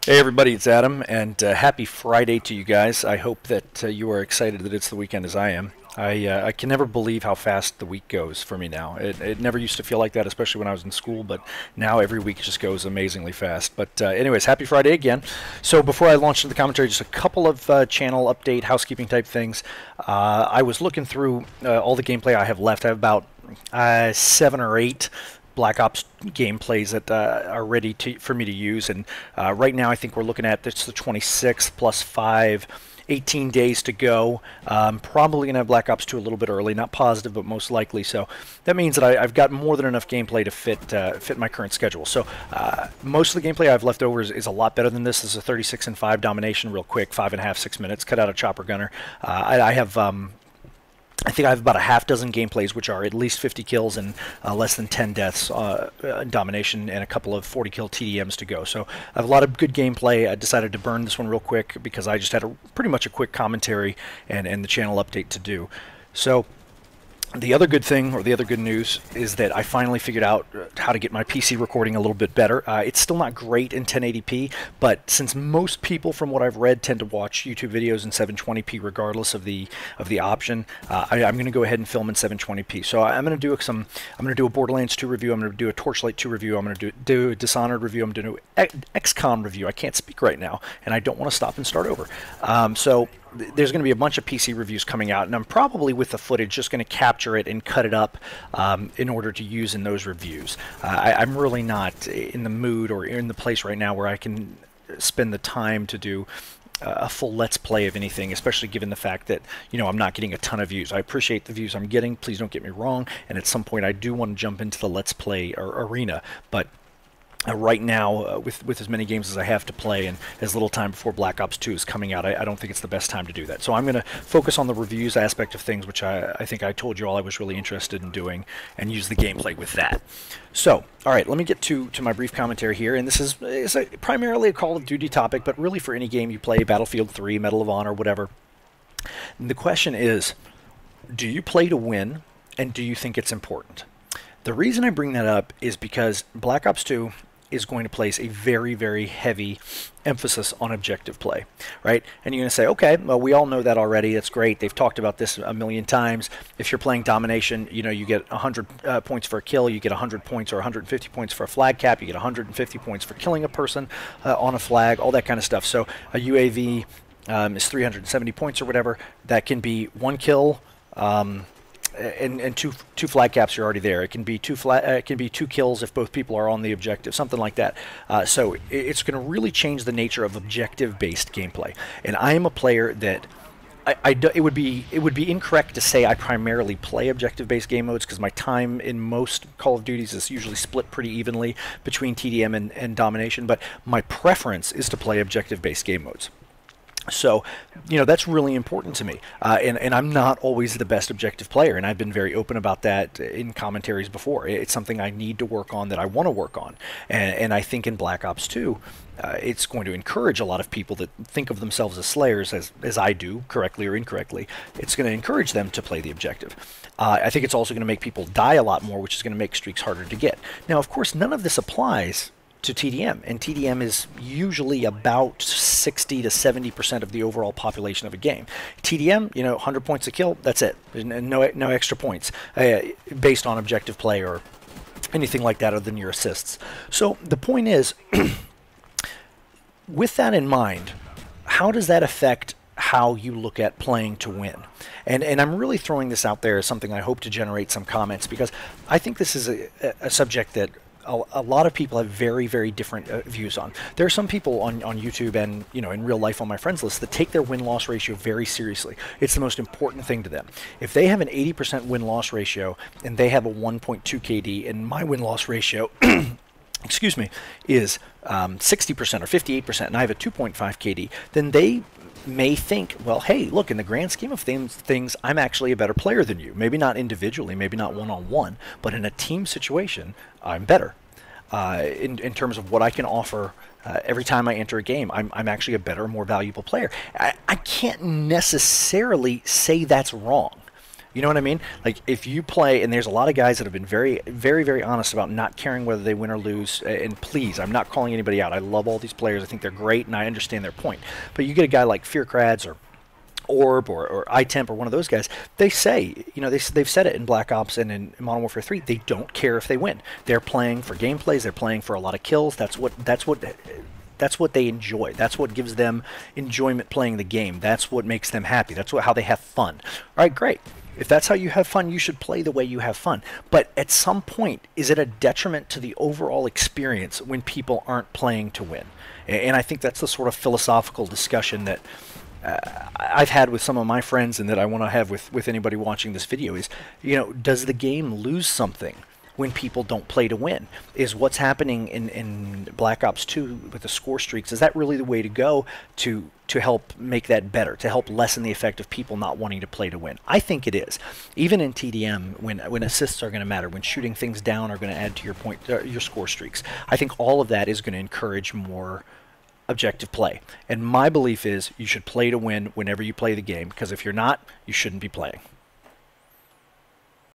Hey everybody, it's Adam, and happy Friday to you guys. I hope that you are excited that it's the weekend as I am. I can never believe how fast the week goes for me now. It never used to feel like that, especially when I was in school, but now every week just goes amazingly fast. But anyways, happy Friday again. So before I launch into the commentary, just a couple of channel update, housekeeping type things. I was looking through all the gameplay I have left. I have about 7 or 8 Black Ops gameplays that are ready for me to use. And right now, I think we're looking at it's the 26th plus 5, 18 days to go. Probably going to have Black Ops 2 a little bit early, not positive, but most likely. So that means that I've got more than enough gameplay to fit my current schedule. So most of the gameplay I've left over is a lot better than this. This is a 36 and 5 domination, real quick, 5.5, 6 minutes. Cut out a chopper gunner. I think I have about a half dozen gameplays, which are at least 50 kills and less than 10 deaths in domination, and a couple of 40 kill TDMs to go. So I have a lot of good gameplay. I decided to burn this one real quick because I just had pretty much a quick commentary and the channel update to do. So the other good thing, or the other good news, is that I finally figured out how to get my PC recording a little bit better. It's still not great in 1080p, but since most people, from what I've read, tend to watch YouTube videos in 720p regardless of the option, I'm going to go ahead and film in 720p. So I'm going to do a Borderlands 2 review. I'm going to do a Torchlight 2 review. I'm going to do a Dishonored review. I'm going to do an XCOM review. I can't speak right now, and I don't want to stop and start over. So there's going to be a bunch of PC reviews coming out, and I'm probably, with the footage, just going to capture it and cut it up in order to use in those reviews. I'm really not in the mood or in the place right now where I can spend the time to do a full Let's Play of anything, especially given the fact that, I'm not getting a ton of views. I appreciate the views I'm getting, please don't get me wrong, and at some point I do want to jump into the Let's Play arena, but right now, with as many games as I have to play and as little time before Black Ops 2 is coming out, I don't think it's the best time to do that. So I'm going to focus on the reviews aspect of things, which I think I told you all I was really interested in doing, and use the gameplay with that. So, all right, let me get to my brief commentary here, and this is primarily a Call of Duty topic, but really for any game you play, Battlefield 3, Medal of Honor, whatever. And the question is, do you play to win, and do you think it's important? The reason I bring that up is because Black Ops 2 is going to place a very, very heavy emphasis on objective play, right? And you're going to say, okay, well, we all know that already. It's great. They've talked about this a million times. If you're playing domination, you get 100 points for a kill, you get 100 points or 150 points for a flag cap, you get 150 points for killing a person on a flag, all that kind of stuff. So a UAV is 370 points or whatever. That can be one kill, and two flag caps are already there. It can be two kills if both people are on the objective, something like that. So it's going to really change the nature of objective-based gameplay. And I am a player that it would be incorrect to say I primarily play objective-based game modes, because my time in most Call of Duties is usually split pretty evenly between TDM and domination. But my preference is to play objective-based game modes. So, that's really important to me, and I'm not always the best objective player, and I've been very open about that in commentaries before. It's something I need to work on, that I want to work on, and I think in Black Ops 2, it's going to encourage a lot of people that think of themselves as slayers, as I do, correctly or incorrectly. It's going to encourage them to play the objective. I think it's also going to make people die a lot more, which is going to make streaks harder to get. Now, of course, none of this applies to TDM, and TDM is usually about 60 to 70% of the overall population of a game. TDM, 100 points a kill, that's it. There's no extra points based on objective play or anything like that other than your assists. So the point is, with that in mind, how does that affect how you look at playing to win? And I'm really throwing this out there as something I hope to generate some comments, because I think this is a subject that a lot of people have very, very different views on. There are some people on YouTube and in real life on my friends list that take their win-loss ratio very seriously. It's the most important thing to them. If they have an 80% win-loss ratio and they have a 1.2 KD, and my win-loss ratio excuse me, is 60% or 58%, and I have a 2.5 KD, then they may think, well, hey, look, in the grand scheme of things, I'm actually a better player than you. Maybe not individually, maybe not one-on-one, but in a team situation, I'm better. In terms of what I can offer every time I enter a game, I'm actually a better, more valuable player. I can't necessarily say that's wrong. You know what I mean? Like if you play, and there's a lot of guys that have been very, very, very honest about not caring whether they win or lose. And please, I'm not calling anybody out. I love all these players. I think they're great, and I understand their point. But you get a guy like Fearcrads or Orb or iTemp or one of those guys, they say, they've said it in Black Ops and in Modern Warfare 3, they don't care if they win. They're playing for gameplays, they're playing for a lot of kills. That's what they enjoy. That's what gives them enjoyment playing the game. That's what makes them happy. That's how they have fun. All right, great. If that's how you have fun, you should play the way you have fun. But at some point, is it a detriment to the overall experience when people aren't playing to win? And I think that's the sort of philosophical discussion that I've had with some of my friends, and that I want to have with anybody watching this video is, does the game lose something when people don't play to win? Is what's happening in Black Ops 2 with the score streaks, is that really the way to go to help make that better, to help lessen the effect of people not wanting to play to win? I think it is. Even in TDM, when assists are going to matter, when shooting things down are going to add to your score streaks, I think all of that is going to encourage more objective play. And my belief is you should play to win whenever you play the game, because if you're not, you shouldn't be playing.